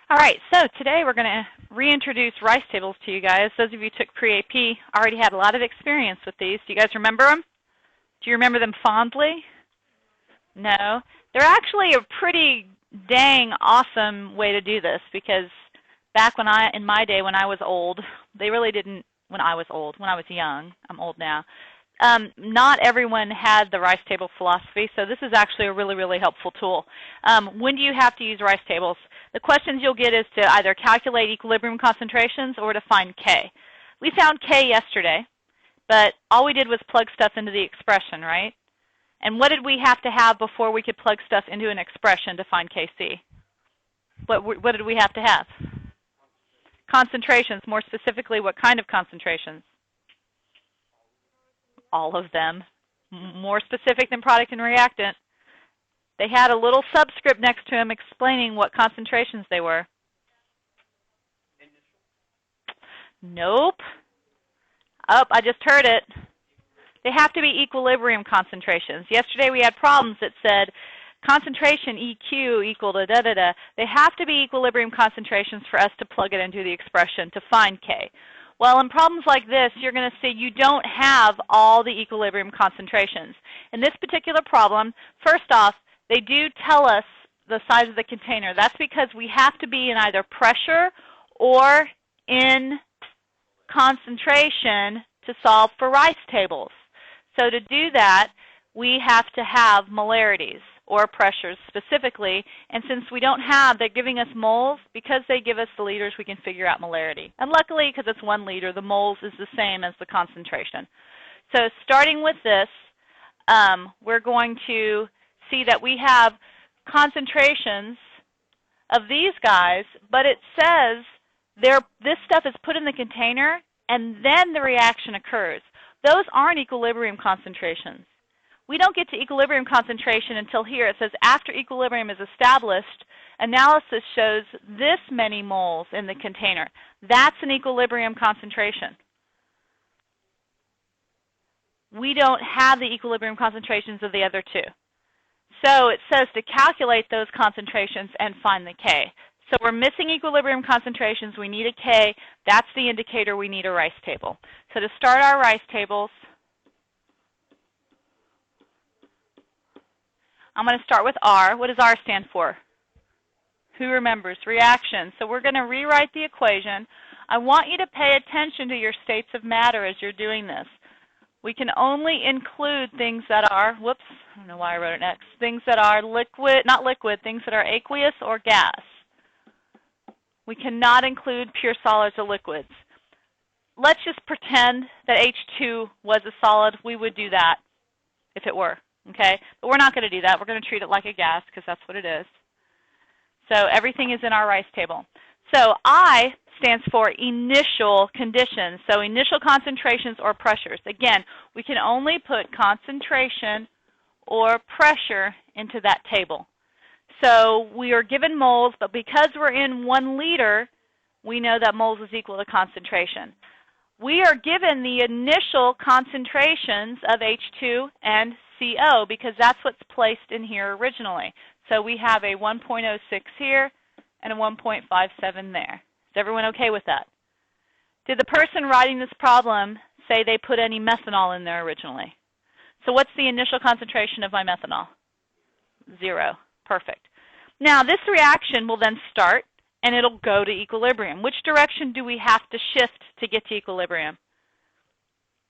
All right, so today we're going to reintroduce rice tables to you guys. Those of you who took pre-AP already had a lot of experience with these. Do you guys remember them? Do you remember them fondly? No? They're actually a pretty dang awesome way to do this because back in my day when I was old, they really didn't, when I was young, I'm old now, not everyone had the rice table philosophy, so this is actually a really, really helpful tool. When do you have to use rice tables? The questions you'll get is to either calculate equilibrium concentrations or to find K. We found K yesterday, but all we did was plug stuff into the expression, right? And what did we have to have before we could plug stuff into an expression to find Kc? What did we have to have? Concentrations. More specifically, what kind of concentrations? All of them. More specific than product and reactant. They had a little subscript next to them explaining what concentrations they were. Nope. Oh, I just heard it. They have to be equilibrium concentrations. Yesterday we had problems that said concentration EQ equal to da-da-da. They have to be equilibrium concentrations for us to plug it into the expression to find K. Well, in problems like this, you're going to see you don't have all the equilibrium concentrations. In this particular problem, first off, they do tell us the size of the container. That's because we have to be in either pressure or in concentration to solve for rice tables. So to do that, we have to have molarities or pressures specifically. And since we don't have, they're giving us moles, because they give us the liters, we can figure out molarity. And luckily, because it's 1 liter, the moles is the same as the concentration. So starting with this, we're going to see that we have concentrations of these guys, but it says this stuff is put in the container and then the reaction occurs. Those aren't equilibrium concentrations. We don't get to equilibrium concentration until here. It says after equilibrium is established, analysis shows this many moles in the container. That's an equilibrium concentration. We don't have the equilibrium concentrations of the other two. So it says to calculate those concentrations and find the K. So we're missing equilibrium concentrations. We need a K. That's the indicator we need a rice table. So to start our rice tables, I'm going to start with R. What does R stand for? Who remembers? Reaction. So we're going to rewrite the equation. I want you to pay attention to your states of matter as you're doing this. We can only include things that are, whoops, I don't know why I wrote an X, things that are liquid, not liquid, things that are aqueous or gas. We cannot include pure solids or liquids. Let's just pretend that H2 was a solid. We would do that if it were, okay? But we're not going to do that. We're going to treat it like a gas because that's what it is. So everything is in our rice table. So I stands for initial conditions, so initial concentrations or pressures. Again, we can only put concentration or pressure into that table. So we are given moles, but because we're in 1 liter, we know that moles is equal to concentration. We are given the initial concentrations of H2 and CO because that's what's placed in here originally. So we have a 1.06 here and a 1.57 there. Is everyone okay with that? Did the person writing this problem say they put any methanol in there originally? So what's the initial concentration of my methanol? 0. Perfect. Now this reaction will then start and it'll go to equilibrium. Which direction do we have to shift to get to equilibrium?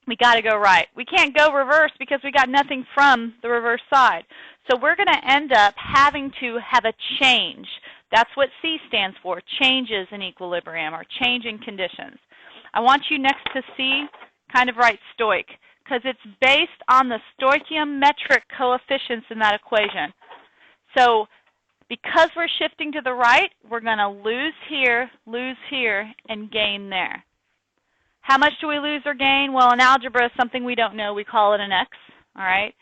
We got to go right. We can't go reverse because we got nothing from the reverse side. So we're going to end up having to have a change. That's what C stands for, changes in equilibrium or changing conditions. I want you next to C kind of write stoich because it's based on the stoichiometric coefficients in that equation. So because we're shifting to the right, we're going to lose here, and gain there. How much do we lose or gain? Well, in algebra, something we don't know, we call it an X, all right?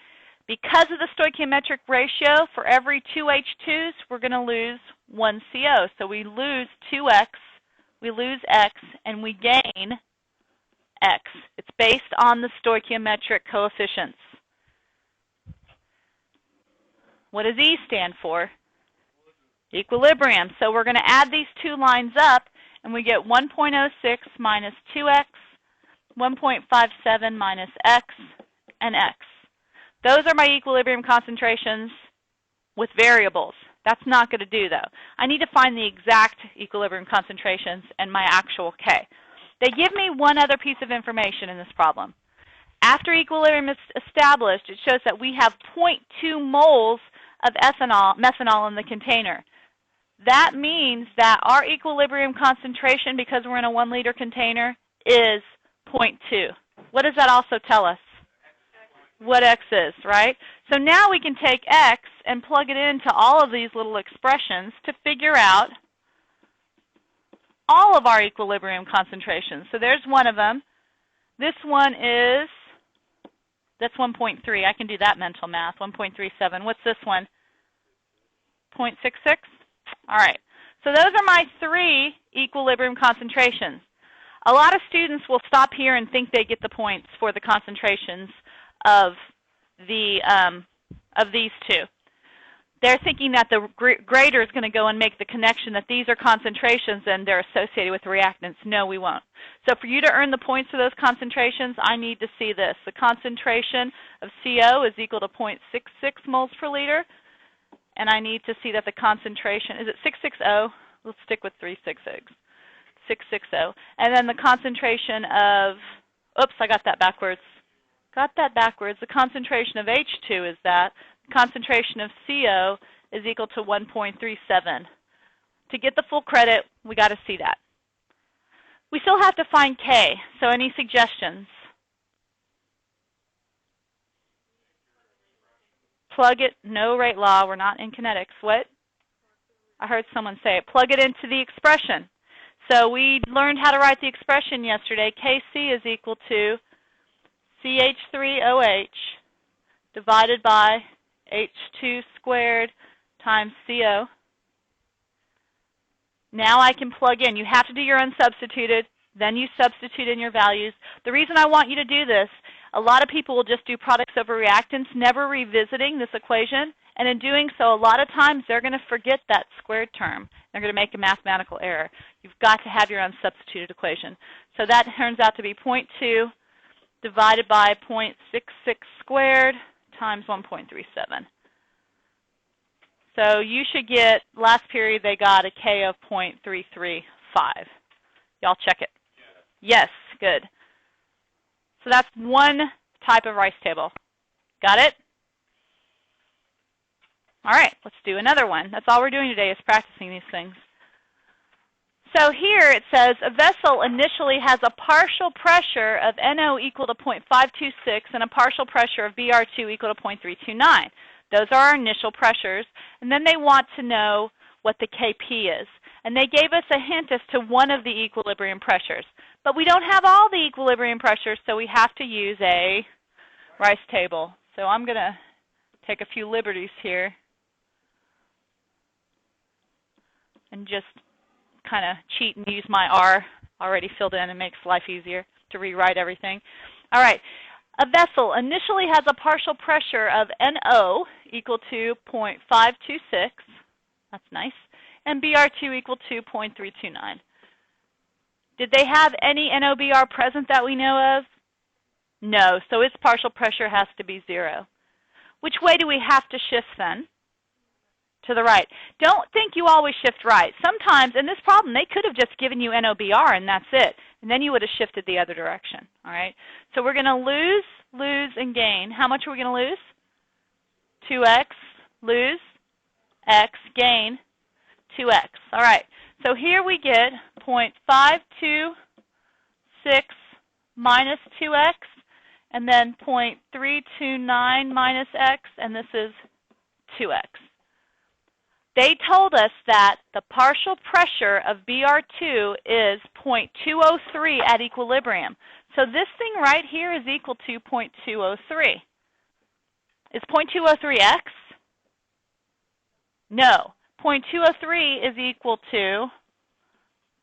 Because of the stoichiometric ratio, for every 2 H2s, we're going to lose 1 CO. So we lose 2X, we lose X, and we gain X. It's based on the stoichiometric coefficients. What does E stand for? Equilibrium. So we're going to add these two lines up, and we get 1.06 minus 2x, 1.57 minus x, and x. Those are my equilibrium concentrations with variables. That's not going to do, though. I need to find the exact equilibrium concentrations and my actual K. They give me one other piece of information in this problem. After equilibrium is established, it shows that we have 0.2 moles of methanol in the container. That means that our equilibrium concentration, because we're in a 1 liter container, is 0.2. What does that also tell us? What x is, right? So now we can take x and plug it into all of these little expressions to figure out all of our equilibrium concentrations. So there's one of them. This one is, that's 1.3. I can do that mental math, 1.37. What's this one? 0.66? All right. So those are my 3 equilibrium concentrations. A lot of students will stop here and think they get the points for the concentrations of these two. They're thinking that the grader is going to go and make the connection that these are concentrations and they're associated with reactants. No, we won't. So for you to earn the points for those concentrations, I need to see this. The concentration of CO is equal to 0.66 moles per liter. And I need to see that the concentration, is it 660? Let's stick with 366. 660. And then the concentration of, oops, I got that backwards. The concentration of H2 is that. The concentration of CO is equal to 1.37. To get the full credit, we got to see that. We still have to find K. So any suggestions? Plug it, no rate law, we're not in kinetics. What? I heard someone say it. Plug it into the expression. So we learned how to write the expression yesterday. Kc is equal to CH3OH divided by H2 squared times CO. Now I can plug in. You have to do your unsubstituted, then you substitute in your values. The reason I want you to do this, a lot of people will just do products over reactants, never revisiting this equation, and in doing so, a lot of times they're going to forget that squared term. They're going to make a mathematical error. You've got to have your unsubstituted equation. So that turns out to be 0.2 divided by 0.66 squared times 1.37. So you should get, last period they got a K of 0.335. Y'all check it. Yes, good. So that's one type of rice table. Got it? All right, let's do another one. That's all we're doing today is practicing these things. So here it says a vessel initially has a partial pressure of NO equal to 0.526 and a partial pressure of Br2 equal to 0.329. Those are our initial pressures. And then they want to know what the Kp is. And they gave us a hint as to one of the equilibrium pressures. But we don't have all the equilibrium pressures, so we have to use a rice table. So I'm going to take a few liberties here and just kind of cheat and use my R already filled in. It makes life easier to rewrite everything. All right. A vessel initially has a partial pressure of NO equal to 0.526. That's nice. And Br2 equal to 0.329. Did they have any NOBr present that we know of? No. So its partial pressure has to be 0. Which way do we have to shift then? To the right. Don't think you always shift right. Sometimes, in this problem, they could have just given you NOBr and that's it. And then you would have shifted the other direction. All right? So we're going to lose, and gain. How much are we going to lose? 2x, lose, x, gain, 2x. All right. So here we get 0.526 minus 2x, and then 0.329 minus x, and this is 2x. They told us that the partial pressure of Br2 is 0.203 at equilibrium. So this thing right here is equal to 0.203. Is 0.203 x? No. 0.203 is equal to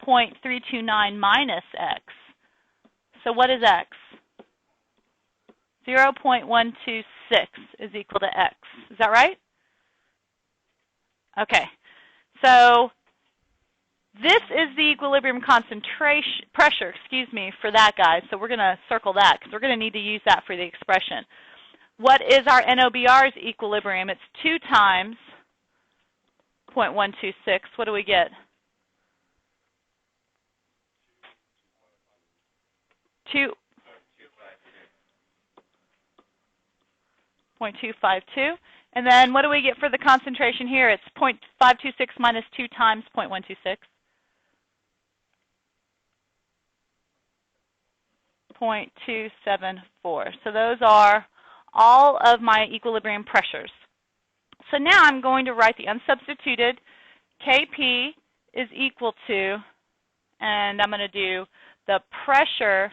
0.329 minus x. So what is x? 0.126 is equal to x. Is that right? Okay. So this is the equilibrium concentration pressure, for that, guys. So we're going to circle that because we're going to need to use that for the expression. What is our NOBR's equilibrium? It's 2 times 0.126. What do we get? 0.252. And then what do we get for the concentration here? It's 0.526 minus 2 times 0.126. 0.274. So those are all of my equilibrium pressures. So now I'm going to write the unsubstituted Kp is equal to, and I'm going to do the pressure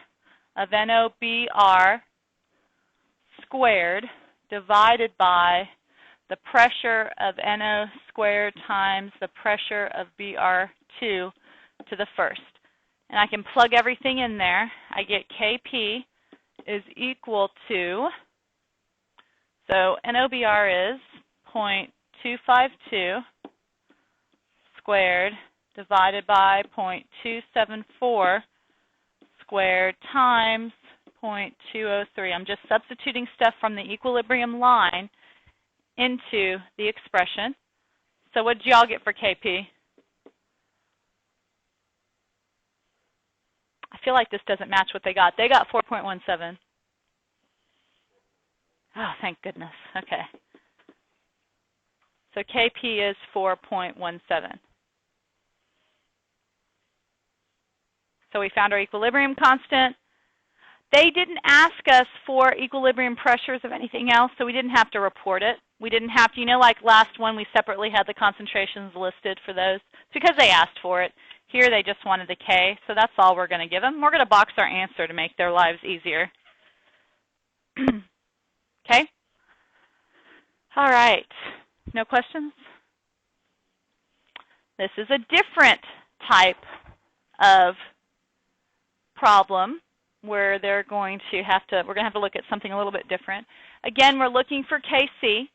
of NOBR squared divided by the pressure of NO squared times the pressure of BR2 to the first. And I can plug everything in there. I get Kp is equal to, so NOBR is 0.252 squared divided by 0.274 squared times 0.203. I'm just substituting stuff from the equilibrium line into the expression. So what did y'all get for Kp? I feel like this doesn't match what they got. They got 4.17. Oh, thank goodness. Okay. So Kp is 4.17. So we found our equilibrium constant. They didn't ask us for equilibrium pressures of anything else, so we didn't have to report it. We didn't have to, like last one, we separately had the concentrations listed for those. It's because they asked for it. Here they just wanted the K, so that's all we're going to give them. We're going to box our answer to make their lives easier. Okay? All right. No questions? This is a different type of problem where they're going to have to, we're going to have to look at something a little bit different. Again, we're looking for Kc,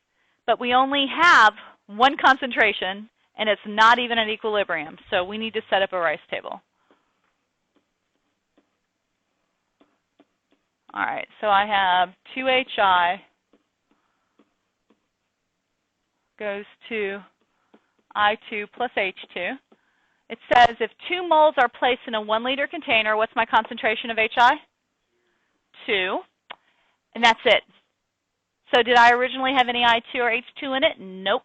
but we only have one concentration, and it's not even at equilibrium, so we need to set up a Rice table. All right, so I have 2HI goes to I2 plus H2. It says if 2 moles are placed in a 1-liter container, what's my concentration of HI? 2. And that's it. So did I originally have any I2 or H2 in it? Nope.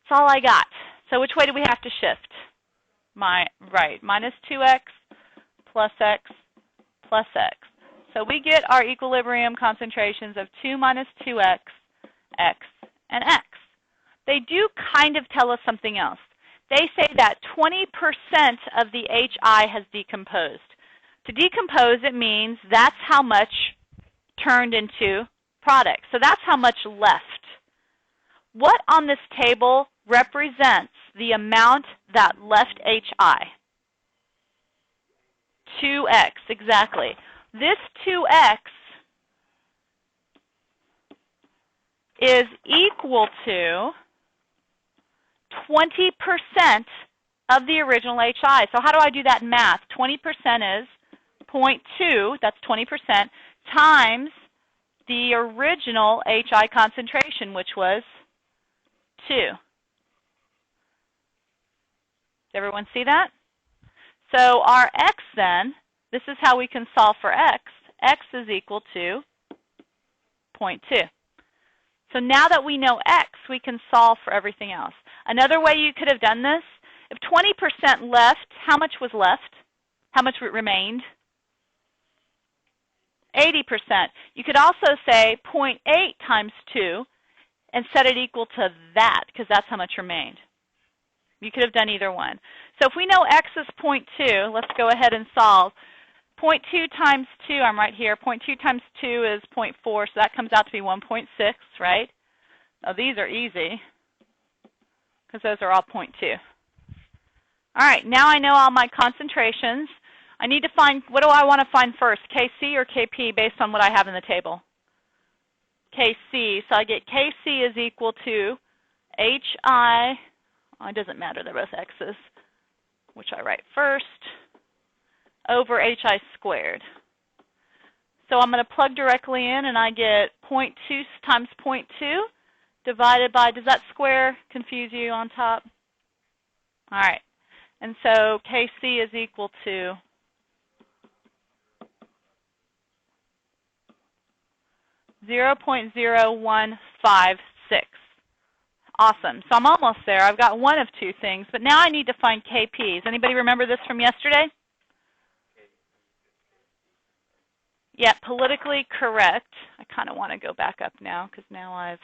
That's all I got. So which way do we have to shift? Right, minus 2x plus x plus x. So we get our equilibrium concentrations of 2 minus 2x, x, and x. They do kind of tell us something else. They say that 20% of the HI has decomposed. To decompose, it means that's how much turned into product. So that's how much left. What on this table represents the amount that left HI? 2x, exactly. This 2x is equal to 20% of the original HI. So how do I do that in math? 20% is 0.2, that's 20%, times the original HI concentration, which was 2. Does everyone see that? So our x then, this is how we can solve for x. X is equal to 0.2. So now that we know x, we can solve for everything else. Another way you could have done this, if 20% left, how much was left? How much remained? 80%. You could also say 0.8 times 2 and set it equal to that, because that's how much remained. You could have done either one. So if we know x is 0.2, let's go ahead and solve. 0.2 times 2, I'm right here. 0.2 times 2 is 0.4, so that comes out to be 1.6, right? Oh, these are easy, because those are all 0.2. All right, now I know all my concentrations. I need to find, what do I want to find first, Kc or Kp, based on what I have in the table? Kc, so I get Kc is equal to HI it doesn't matter, they're both x's, which I write first, over hi squared. So I'm going to plug directly in, and I get 0.2 times 0.2 divided by, does that square confuse you on top? All right. And so Kc is equal to 0.0156. Awesome. So I'm almost there. I've got one of two things, but now I need to find Kp. Does anybody remember this from yesterday? Yeah, politically correct. I kind of want to go back up now because now I've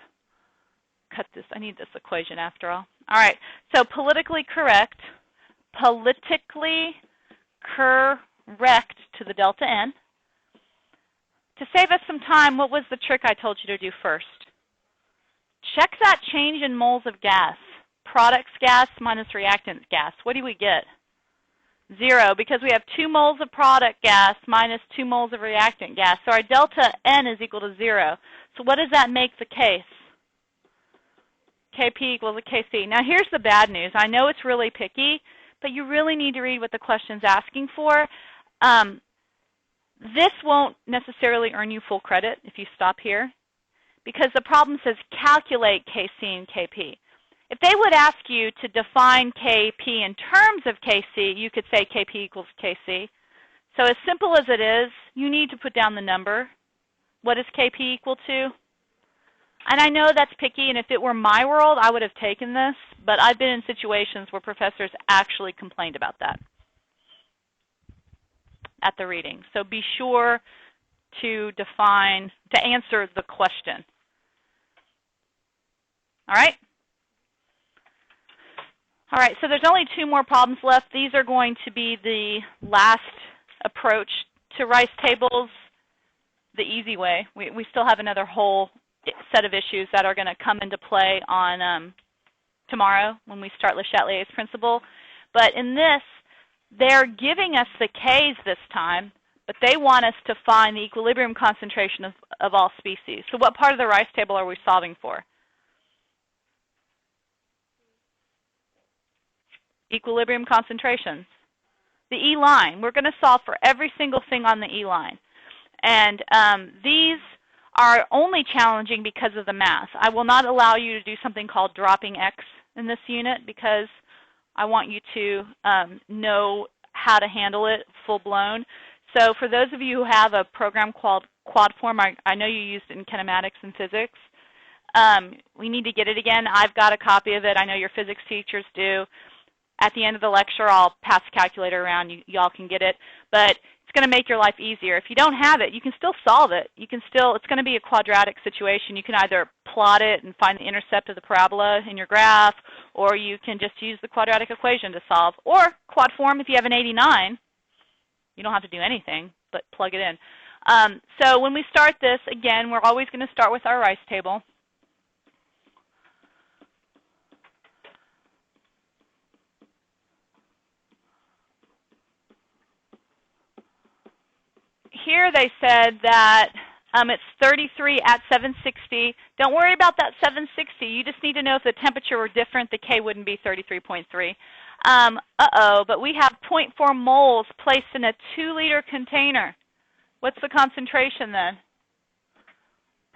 cut this. I need this equation after all. All right. So politically correct to the delta n. To save us some time, what was the trick I told you to do first? Check that change in moles of gas. Products gas minus reactants gas. What do we get? 0, because we have 2 moles of product gas minus 2 moles of reactant gas. So our delta N is equal to 0. So what does that make the case? Kp equals a Kc. Now here's the bad news. I know it's really picky, but you really need to read what the question's asking for. This won't necessarily earn you full credit if you stop here, because the problem says calculate Kc and Kp. If they would ask you to define Kp in terms of Kc, you could say Kp equals Kc. So as simple as it is, you need to put down the number. What is Kp equal to? And I know that's picky, and if it were my world, I would have taken this, but I've been in situations where professors actually complained about that at the reading. So be sure to answer the question. All right? All right, so there's only 2 more problems left. These are going to be the last approach to rice tables the easy way. We still have another whole set of issues that are going to come into play on tomorrow when we start Le Chatelier's principle. But in this, they're giving us the K's this time, but they want us to find the equilibrium concentration of all species. So what part of the rice table are we solving for? Equilibrium concentrations. The E line. We're going to solve for every single thing on the E line. And these are only challenging because of the math. I will not allow you to do something called dropping X in this unit because I want you to know how to handle it full-blown. So for those of you who have a program called QuadForm, I know you used it in kinematics and physics. We need to get it again. I've got a copy of it. I know your physics teachers do. At the end of the lecture, I'll pass the calculator around. Y'all can get it. But it's going to make your life easier. If you don't have it, you can still solve it. It's going to be a quadratic situation. You can either plot it and find the intercept of the parabola in your graph, or you can just use the quadratic equation to solve. Or QuadForm, if you have an 89, you don't have to do anything, but plug it in. So when we start this, again, we're always going to start with our rice table. Here they said that it's 33 at 760. Don't worry about that 760. You just need to know if the temperature were different, the K wouldn't be 33.3. But we have 0.4 moles placed in a 2-liter container. What's the concentration then?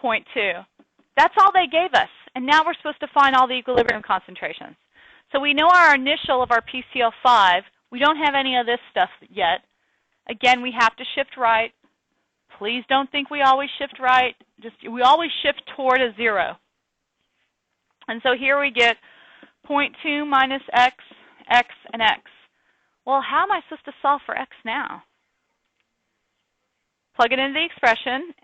0.2. That's all they gave us. And now we're supposed to find all the equilibrium concentrations. So we know our initial of our PCl5. We don't have any of this stuff yet. Again, we have to shift right. Please don't think we always shift right. We always shift toward a 0. And so here we get 0.2 minus x, x, and x. Well, how am I supposed to solve for x now? Plug it into the expression.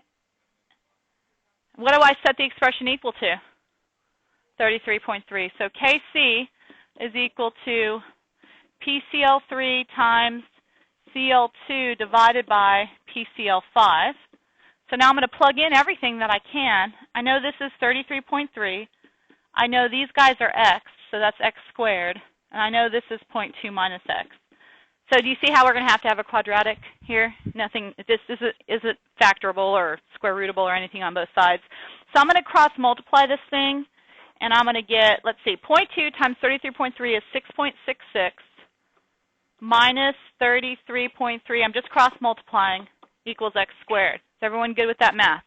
What do I set the expression equal to? 33.3. So Kc is equal to PCl3 times Cl2 divided by PCl5. So now I'm going to plug in everything that I can. I know this is 33.3. I know these guys are x, so that's x squared. And I know this is 0.2 minus x. So do you see how we're going to have a quadratic here? Nothing, this isn't factorable or square rootable or anything on both sides. So I'm going to cross multiply this thing. And I'm going to get, let's see, 0.2 times 33.3 is 6.66 minus 33.3, I'm just cross-multiplying, equals x squared. Is everyone good with that math?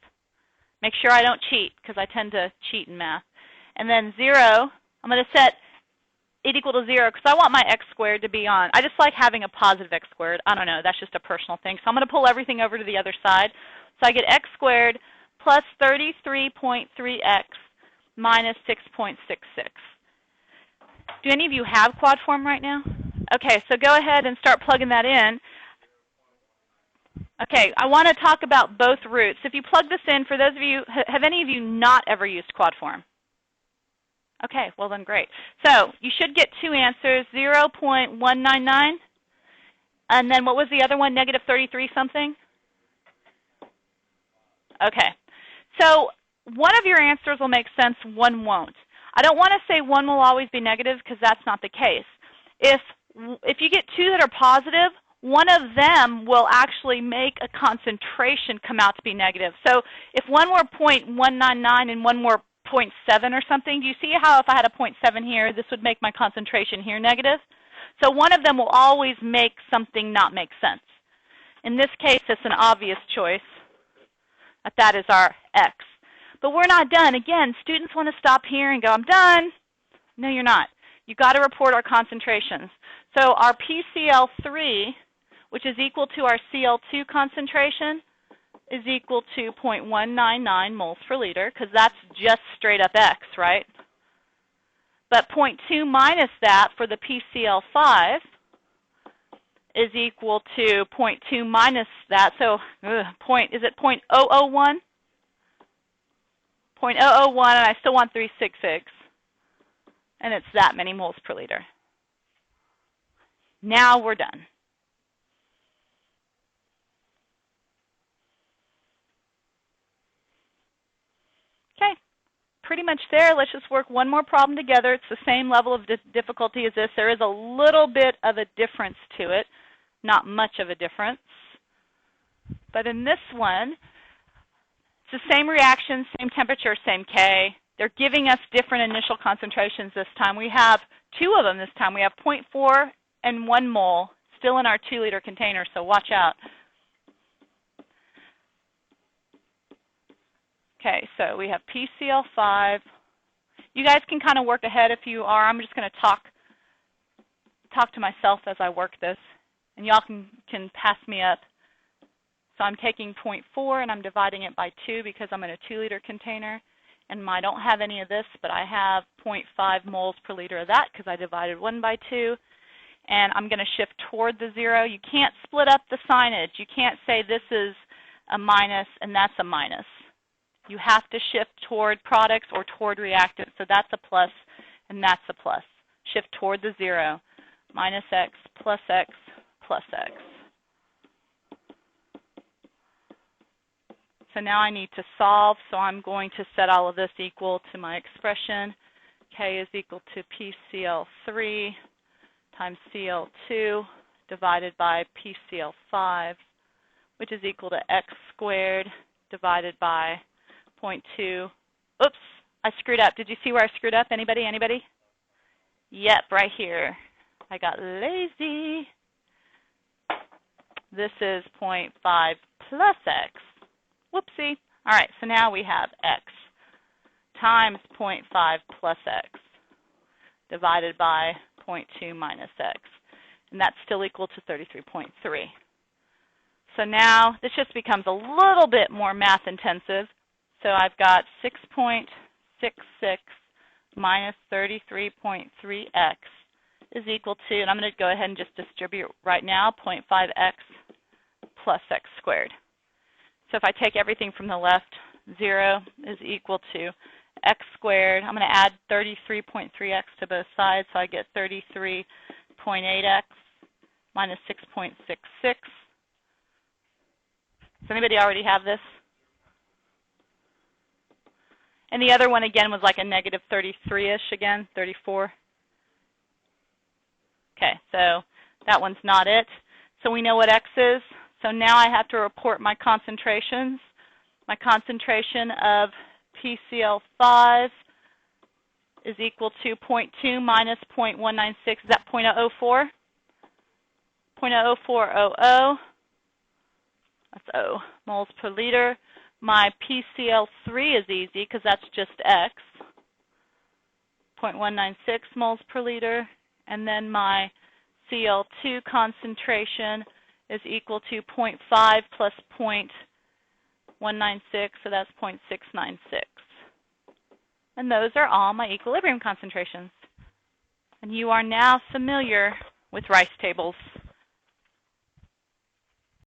Make sure I don't cheat, because I tend to cheat in math. And then 0, I'm going to set it equal to 0, because I want my x squared to be on. I just like having a positive x squared. I don't know, that's just a personal thing. So I'm going to pull everything over to the other side. So I get x squared plus 33.3x minus 6.66. Do any of you have quad form right now? Okay, so go ahead and start plugging that in. Okay, I want to talk about both roots. If you plug this in, for those of you, have any of you not ever used quad form? Okay, well then great. So you should get two answers, 0.199, and then what was the other one, negative 33 something? Okay, so one of your answers will make sense, one won't. I don't want to say one will always be negative because that's not the case. If you get two that are positive, one of them will actually make a concentration come out to be negative. So if one were 0.199 and one were 0.7 or something, do you see how if I had a 0.7 here, this would make my concentration here negative? So one of them will always make something not make sense. In this case, it's an obvious choice. That is our x. But we're not done. Again, students want to stop here and go, I'm done. No, you're not. You've got to report our concentrations. So our PCl3, which is equal to our Cl2 concentration, is equal to 0.199 moles per liter, because that's just straight up X, right? But 0.2 minus that for the PCl5 is equal to 0.2 minus that. So is it 0.001? 0.001, and I still want 366. And it's that many moles per liter. Now we're done. Okay, pretty much there. Let's just work one more problem together. It's the same level of difficulty as this. There is a little bit of a difference to it, not much of a difference. But in this one, it's the same reaction, same temperature, same K. They're giving us different initial concentrations this time. We have two of them this time. We have 0.4 and 1 mole still in our 2-liter container, so watch out. Okay, so we have PCl5. You guys can kind of work ahead if you are. I'm just going to talk to myself as I work this, and y'all can pass me up. So I'm taking 0.4 and I'm dividing it by 2 because I'm in a 2-liter container. And I don't have any of this, but I have 0.5 moles per liter of that because I divided 1 by 2. And I'm going to shift toward the 0. You can't split up the signage. You can't say this is a minus and that's a minus. You have to shift toward products or toward reactants. So that's a plus and that's a plus. Shift toward the 0. Minus x plus x plus x. So now I need to solve, so I'm going to set all of this equal to my expression. K is equal to PCl3 times Cl2 divided by PCl5, which is equal to x squared divided by 0.2. Oops, I screwed up. Did you see where I screwed up? Anybody? Anybody? Yep, right here. I got lazy. This is 0.5 plus x. Whoopsie. All right, so now we have x times 0.5 plus x divided by 0.2 minus x. And that's still equal to 33.3. So now this just becomes a little bit more math intensive. So I've got 6.66 minus 33.3x is equal to, and I'm going to go ahead and just distribute right now, 0.5x plus x squared. So if I take everything from the left, 0 is equal to x squared. I'm going to add 33.3x to both sides, so I get 33.8x minus 6.66. Does anybody already have this? And the other one, again, was like a negative 33-ish again, 34. Okay, so that one's not it. So we know what x is. So now I have to report my concentrations. My concentration of PCl5 is equal to 0.2 minus 0.196. Is that 0.004? 0.00400. That's O, moles per liter. My PCl3 is easy because that's just X, 0.196 moles per liter. And then my Cl2 concentration is equal to 0.5 plus 0.196, so that's 0.696. And those are all my equilibrium concentrations. And you are now familiar with rice tables.